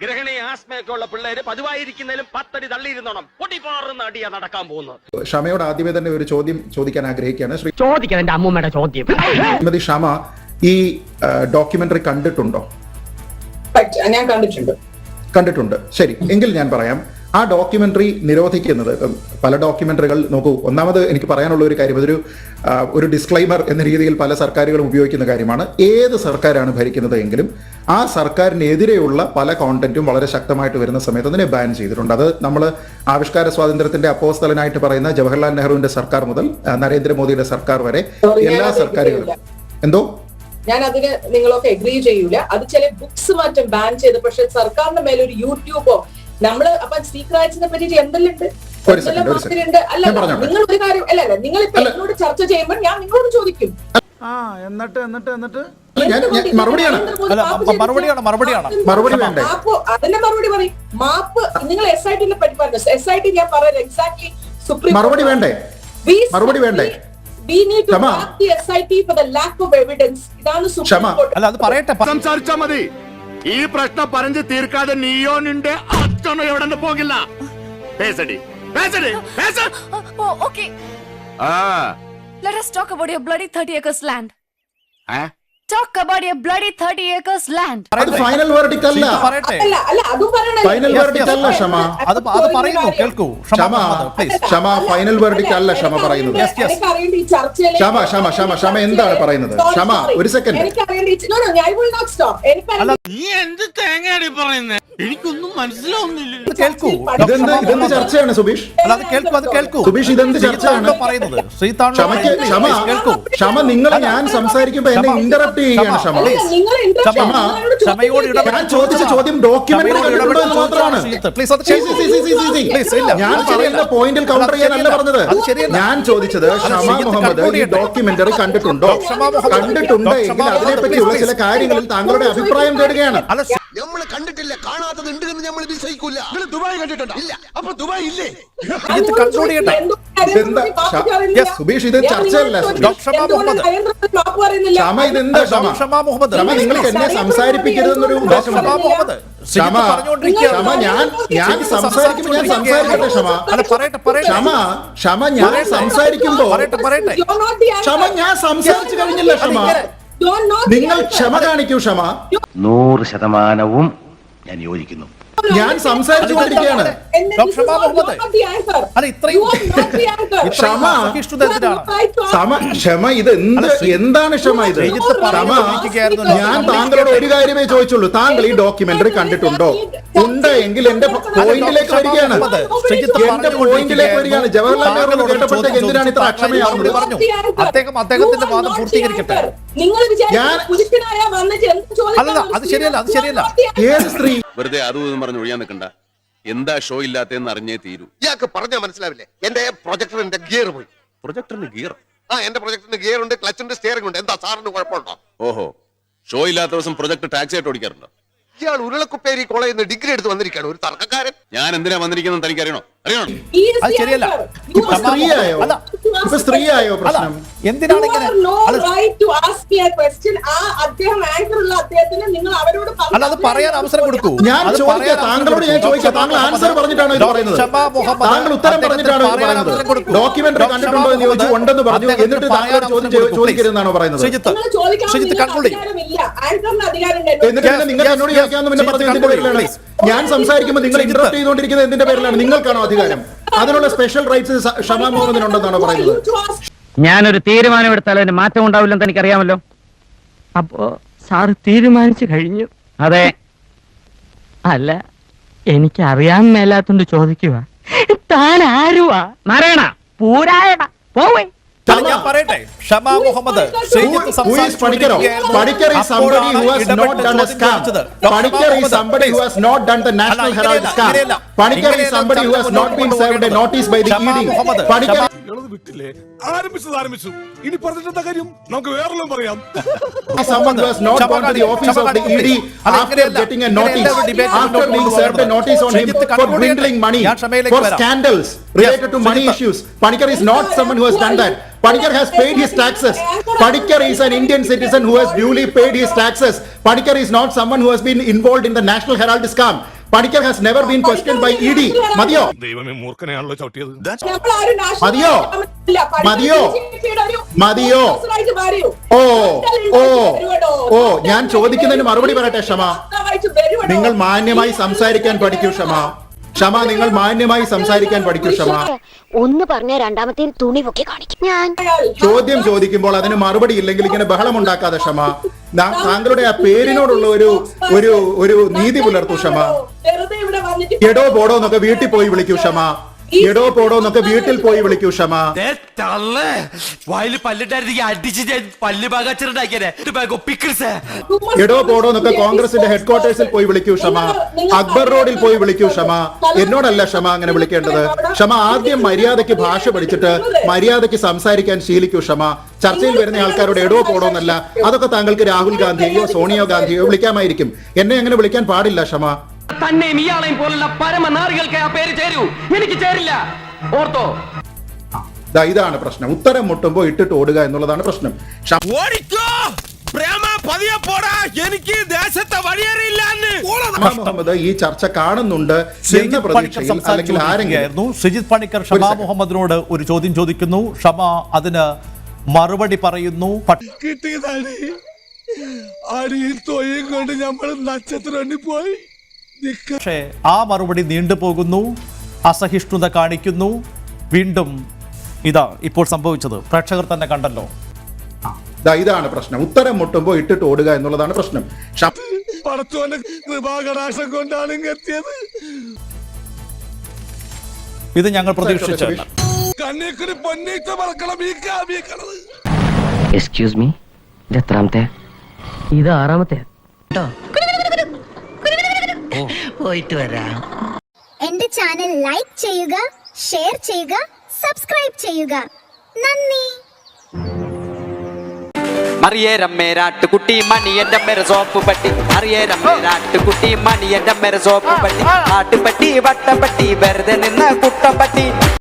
ഗ്രഹണി ആസ്മയൊക്കെ ഉള്ള പിള്ളേര് പതിവായിരിക്കുന്നതിലും 10 അടി തള്ളിയിരുന്നോണം പൊട്ടിപ്പാറുന്ന അടിയാ നടക്കാൻ പോകുന്നത്. ഷമയോട് ആദ്യമേ തന്നെ ഒരു ചോദ്യം ചോദിക്കാൻ ആഗ്രഹിക്കുകയാണ്. ചോദിക്കാൻ എന്റെ അമ്മൂമ്മയുടെ ചോദ്യം. ശ്രീമതി ഷമ ഈ ഡോക്യുമെന്ററി കണ്ടിട്ടുണ്ടോ? ഞാൻ കണ്ടിട്ടുണ്ട്. ശരി, എങ്കിൽ ഞാൻ പറയാം. ആ ഡോക്യുമെന്ററി നിരോധിക്കുന്നത്, പല ഡോക്യുമെന്ററികൾ നോക്കൂ, ഒന്നാമത് എനിക്ക് പറയാനുള്ള ഒരു കാര്യം, അതൊരു ഒരു ഡിസ്ക്ലൈമർ എന്ന രീതിയിൽ പല സർക്കാരുകളും ഉപയോഗിക്കുന്ന കാര്യമാണ്. ഏത് സർക്കാരാണ് ഭരിക്കുന്നത് എങ്കിലും ആ സർക്കാരിനെതിരെയുള്ള പല കോണ്ടന്റും വളരെ ശക്തമായിട്ട് വരുന്ന സമയത്ത് അതിനെ ബാൻ ചെയ്തിട്ടുണ്ട്. അത് നമ്മൾ ആവിഷ്കാര സ്വാതന്ത്ര്യത്തിന്റെ അപ്പോസ്തലനായിട്ട് പറയുന്ന ജവഹർലാൽ നെഹ്റുവിന്റെ സർക്കാർ മുതൽ നരേന്ദ്രമോദിയുടെ സർക്കാർ വരെ എല്ലാ സർക്കാരുകളും. എന്തോ ഞാൻ അതിന് നിങ്ങളൊക്കെ എഗ്രി ചെയ്യൂല. അത് ചില ബുക്സ് മറ്റും ബാൻ ചെയ്ത്, പക്ഷെ സർക്കാരിന്റെ മേലെ ഒരു യൂട്യൂബോ നമ്മള് അപ്പൊ സ്പീക്കർ റൈറ്റ്സിനെ പറ്റിട്ട് എന്തെല്ലാം ഉണ്ട്? അല്ല, നിങ്ങൾ ഒരു കാര്യം അല്ല, നിങ്ങൾ ഇപ്പൊ എന്നോട് ചർച്ച ചെയ്യുമ്പോൾ ഞാൻ നിങ്ങളോട് ചോദിക്കും. അതിന്റെ മറുപടി പറയും. മാപ്പ് നിങ്ങൾ SIT പറ്റി പറഞ്ഞു. SIT ഞാൻ പറയുന്നത് എക്സാക്ട്ലി സുപ്രീം മറുപടി വേണ്ടേ? മറുപടി വേണ്ടേ? We need to block the SIT for the lack of evidence. ഇതാണ് സുപ്രീം കോടതി. അല്ല, അത് പറയട്ടെ, സംസാരിച്ചാ മതി. ഈ പ്രശ്നം പറഞ്ഞു തീർക്കാതെ നീയോ നിന്റെ അച്ഛനോ എവിടെ പോകില്ല. Okay. Let us talk about your bloody 30 acres land. Talk about your bloody 30 acres land. അത് ഫൈനൽ വെർഡിക്റ്റ് അല്ല. അല്ല, അതും പറയണേ. ഫൈനൽ വെർഡിക്റ്റ് അല്ല ഷമ. അത് പറയുന്നു, കേൾക്കൂ. ഷമ ഫൈനൽ വെർഡിക്റ്റ് അല്ല ഷമ പറയുന്നത്. ഷമ എന്താണ് പറയുന്നത്? ഷമ ഒരു സെക്കൻഡ്. നീ എന്ത് തേങ്ങയാടി പറയുന്നേ? എനിക്കൊന്നും മനസ്സിലാവുന്നില്ല. കേൾക്കൂ, ഇതെന്ത് ചർച്ചയാണ് സുബീഷ്? സുബീഷ്, ഇതെന്ത് ചർച്ചയാണ് പറയുന്നത്? ക്ഷമ നിങ്ങളെ ഞാൻ സംസാരിക്കുമ്പോ എന്നെ ഇന്ററപ്റ്റ് ചെയ്യുകയാണ്. ഞാൻ ചോദിച്ച ചോദ്യം ഡോക്യുമെന്ററി കണ്ടിട്ടുണ്ടോ എന്ന് മാത്രമാണ്. ഞാൻ പറയുന്ന പോയിന്റിൽ കൗണ്ടർ ചെയ്യാനല്ല പറഞ്ഞത്. ഞാൻ ചോദിച്ചത് ഷമ മുഹമ്മദ് ഈ ഡോക്യുമെന്ററി കണ്ടിട്ടുണ്ടോ? കണ്ടിട്ടുണ്ടെങ്കിൽ അതിനെപ്പറ്റിയുള്ള ചില കാര്യങ്ങളിൽ താങ്കളുടെ അഭിപ്രായം തേടുകയാണ്. നമ്മൾ കണ്ടിട്ടില്ല, കാണാത്തത് ഉണ്ട് എന്ന് നമ്മൾ വിശ്വസിക്കില്ല. ദുബായ് കണ്ടിട്ടുണ്ടോ? ഇല്ല. അപ്പൊ ദുബായ് ഇല്ലേ? സുബീഷ്, ഇത് ചർച്ചയല്ല. ഷമ, ഇതെന്താ ഷമ? നിങ്ങൾക്ക് എന്നെ സംസാരിപ്പിക്കരുതെന്നൊരു ഉദ്ദേശം. ക്ഷമ, ഞാൻ സംസാരിക്കുമ്പോ ഞാൻ സംസാരിക്കട്ടെ. ക്ഷമ ഞാൻ സംസാരിക്കുമ്പോ ഞാൻ സംസാരിച്ചു കഴിഞ്ഞില്ല. ക്ഷമ, നിങ്ങൾ ക്ഷമ കാണിക്കൂ. ക്ഷമ 100% ഞാൻ യോജിക്കുന്നു. ഞാൻ സംസാരിച്ചു കൊണ്ടിരിക്കുകയാണ്. ക്ഷമ ഇത് എന്താണ് ക്ഷമ? ഇത് ഞാൻ താങ്കളോട് ഒരു കാര്യമേ ചോദിച്ചുള്ളൂ. താങ്കൾ ഈ ഡോക്യുമെന്ററി കണ്ടിട്ടുണ്ടോ? ഉണ്ട് എങ്കിൽ എന്റെ പോയിന്റിലേക്ക് വരികയാണ്. ജവഹർലാൽ നെഹ്റു കേട്ടപ്പോഴത്തേക്ക് എന്തിനാണ് ഇത്ര അക്ഷമയാവുന്നത്? അദ്ദേഹത്തിന്റെ വാദം പൂർത്തീകരിക്കട്ടെ. അത് ശരിയല്ല. ഏത് സ്ത്രീ വെറുതെ അതും പറഞ്ഞു ഒഴിയാൻ നിൽക്കണ്ട. എന്താ ഷോ ഇല്ലാത്തതെന്ന് അറിഞ്ഞേ തീരൂ. ഇയാൾക്ക് പറഞ്ഞാൽ മനസ്സിലാവില്ലേ? എന്റെ പ്രൊജക്ടറിന്റെ ഗിയർ പോയി. പ്രൊജക്ടറിന് ഗിയർ? എന്റെ പ്രൊജക്ടറിന്റെ ഗിയർ ഉണ്ട്, ക്ലച്ചിന്റെ സ്റ്റിയറിംഗ് ഉണ്ട്. എന്താ സാറിന് കുഴപ്പമുണ്ടോ? ഓഹോ, ഷോ ഇല്ലാത്ത ദിവസം പ്രൊജക്ട് ടാക്സി ആയിട്ട് ഓടിക്കാറുണ്ടോ? ഇയാൾ ഉരുളക്കുപ്പേരി കോളേജിൽ നിന്ന് ഡിഗ്രി എടുത്ത് വന്നിരിക്കുകയാണ്. ഒരു തർക്കക്കാരൻ. ഞാൻ എന്തിനാ വന്നിരിക്കുന്നത് തനിക്ക് അറിയണോ? അത് ശരിയല്ല. സ്ത്രീയായോ പ്രശ്നം? എന്തിനാണ് ഇങ്ങനെ? അല്ല, അത് പറയാൻ അവസരം കൊടുക്കൂ. താങ്കളോട് ഞാൻ ചോദിക്കാം, താങ്കൾ ആൻസർ പറഞ്ഞിട്ടാണോ ഇത് പറയുന്നത്? താങ്കൾ ഉത്തരം പറഞ്ഞിട്ടാണോ ഇത് പറയുന്നത്? ഡോക്യുമെന്ററി കണ്ടിട്ടുണ്ടോ എന്ന് ചോദിച്ചു, ഉണ്ടെന്ന് പറഞ്ഞു. എന്നിട്ട് താങ്കൾ ചോദിക്കരുതെന്നാണോ പറയുന്നത്? എന്നിട്ട് നിങ്ങൾ എന്നോട് ചോദിക്കാമെന്ന് പിന്നെ പറഞ്ഞത് എന്തിന്റെ പേരിലാണ്? ഞാൻ സംസാരിക്കുമ്പോൾ നിങ്ങൾ ഇന്ററപ്റ്റ് ചെയ്തുകൊണ്ടിരിക്കുന്നത് എന്തിന്റെ പേരിലാണ്? നിങ്ങൾക്കാണോ അധികാരം? അതിനുള്ള സ്പെഷ്യൽ റൈറ്റ്സ് ഷമ മുഹമ്മദിനുണ്ടെന്നാണോ പറയുന്നത്? ഞാനൊരു തീരുമാനം എടുത്താൽ അതിന് മാറ്റം ഉണ്ടാവില്ലെന്ന് എനിക്കറിയാമല്ലോ. അപ്പോ സാറ് തീരുമാനിച്ചു കഴിഞ്ഞു? അതെ. അല്ല, എനിക്ക് അറിയാൻ മേലാത്തോണ്ട് ചോദിക്കുക. താൻ ആരുവാ? നാരായണ പൂരായണ പോവേ. ഞാൻ പറയട്ടെ, Shama Muhammad Padikkar is somebody who has not done a scam. Padikkar is somebody who has not done the National Herald scam. Padikkar is somebody who has not been served a notice by the ED. Padikkar ആരംഭിച്ചു. ഇനി പറഞ്ഞിട്ടെന്താ കാര്യം? നമുക്ക് വേറെല്ലാം പറയാം. Someone who has not gone to the office of the ED after getting a notice, after being served a notice on him for dwindling money, for scandals related to money issues. Padikkar is not someone who has done that. Panikkar has paid his taxes. Panikkar is an Indian citizen who has duly paid his taxes. Panikkar is not someone who has been involved in the National Herald scam. Panikkar has never been questioned by ED. മതിയോ? ദൈവമേ മൂർഖനെയാണല്ലോ ചവിട്ടിയത്. മതിയോ? മതിയോ? മതിയോ? ഓ ഞാൻ ചോദിക്കുന്നതിന് മറുപടി പറയട്ടെ ക്ഷമ. നിങ്ങൾ മാന്യമായി സംസാരിക്കാൻ പഠിക്കൂ ക്ഷമ. നിങ്ങൾ മാന്യമായി സംസാരിക്കാൻ പഠിക്കൂ ക്ഷമ. ഒന്ന് പറഞ്ഞ രണ്ടാമത്തെ തുണി പൊക്കി കാണിക്കും ഞാൻ. ചോദ്യം ചോദിക്കുമ്പോൾ അതിന് മറുപടി ഇല്ലെങ്കിൽ ഇങ്ങനെ ബഹളം ഉണ്ടാക്കാതെ ക്ഷമ. താങ്കളുടെ ആ പേരിനോടുള്ള ഒരു നീതി പുലർത്തൂ ക്ഷമ. എടോ പോടോ എന്നൊക്കെ വീട്ടിൽ പോയി വിളിക്കൂ ക്ഷമ. എടോ പോടോ എന്നൊക്കെ വീട്ടിൽ പോയി വിളിക്കൂ ക്ഷമ. എടോ പോടോ എന്നൊക്കെ കോൺഗ്രസിന്റെ ഹെഡ്ക്വാർട്ടേഴ്സിൽ പോയി വിളിക്കൂ ക്ഷമ. അക്ബർ റോഡിൽ പോയി വിളിക്കൂ ക്ഷമ. എന്നോടല്ല ക്ഷമ അങ്ങനെ വിളിക്കേണ്ടത്. ക്ഷമ ആദ്യം മര്യാദയ്ക്ക് ഭാഷ പഠിച്ചിട്ട് മര്യാദയ്ക്ക് സംസാരിക്കാൻ ശീലിക്കൂ ക്ഷമ. ചർച്ചയിൽ വരുന്ന ആൾക്കാരോട് എടോ പോടോ എന്നല്ല. അതൊക്കെ താങ്കൾക്ക് രാഹുൽ ഗാന്ധിയെയോ സോണിയോ ഗാന്ധിയോ വിളിക്കാമായിരിക്കും. എന്നെ അങ്ങനെ വിളിക്കാൻ പാടില്ല ക്ഷമ. തന്നെയും ഇയാളെയും പോലുള്ള പരമനാറികൾക്ക് ആ പേര് ചേരൂ, എനിക്ക് ചേരില്ല, ഓർത്തോ. ഇതാണ് പ്രശ്നം. ഉത്തരം മുട്ടുമ്പോ ഇട്ടിട്ട് ഓടുക എന്നുള്ളതാണ് പ്രശ്നം. മുഹമ്മദ് ഈ ചർച്ച കാണുന്നുണ്ട് എന്ന പ്രതീക്ഷയിൽ അല്ലെങ്കിൽ ആരെങ്കിലും ശ്രീജിത്ത് പണിക്കർ ഷമാ മുഹമ്മദിനോട് ഒരു ചോദ്യം ചോദിക്കുന്നു. ഷമ അതിന് മറുപടി പറയുന്നു. പക്ഷേ ആ മറുപടി നീണ്ടുപോകുന്നു, അസഹിഷ്ണുത കാണിക്കുന്നു. വീണ്ടും ഇതാ ഇപ്പോൾ സംഭവിച്ചത് പ്രേക്ഷകർ തന്നെ കണ്ടല്ലോ. ഇതാണ് പ്രശ്നം. ഉത്തരം മുട്ടുമ്പോ ഇട്ടിട്ട് ഓടുക എന്നുള്ളതാണ് പ്രശ്നം. ഇത് ഞങ്ങൾ പ്രതീക്ഷിച്ചു. എക്സ്ക്യൂസ് മീ, ഇത് എത്രാമത്തെ? ഇത് ആറാമത്തെ. പോയിട്ട് വരാം. എന്റെ ചാനൽ ലൈക്ക് ചെയ്യുക, ഷെയർ ചെയ്യുക, സബ്സ്ക്രൈബ് ചെയ്യുക. നന്ദി. അറിയേരം മേരാട്ടുകുട്ടി മണി എന്റെ മേര സോപ്പ് പട്ടി. അറിയേരം മേരാട്ടുകുട്ടി മണി എന്റെ മേര സോപ്പ് പട്ടി. ആട്ടുപട്ടി വട്ടപ്പട്ടി വെറുതെ നിന്ന് കുട്ടപ്പട്ടി.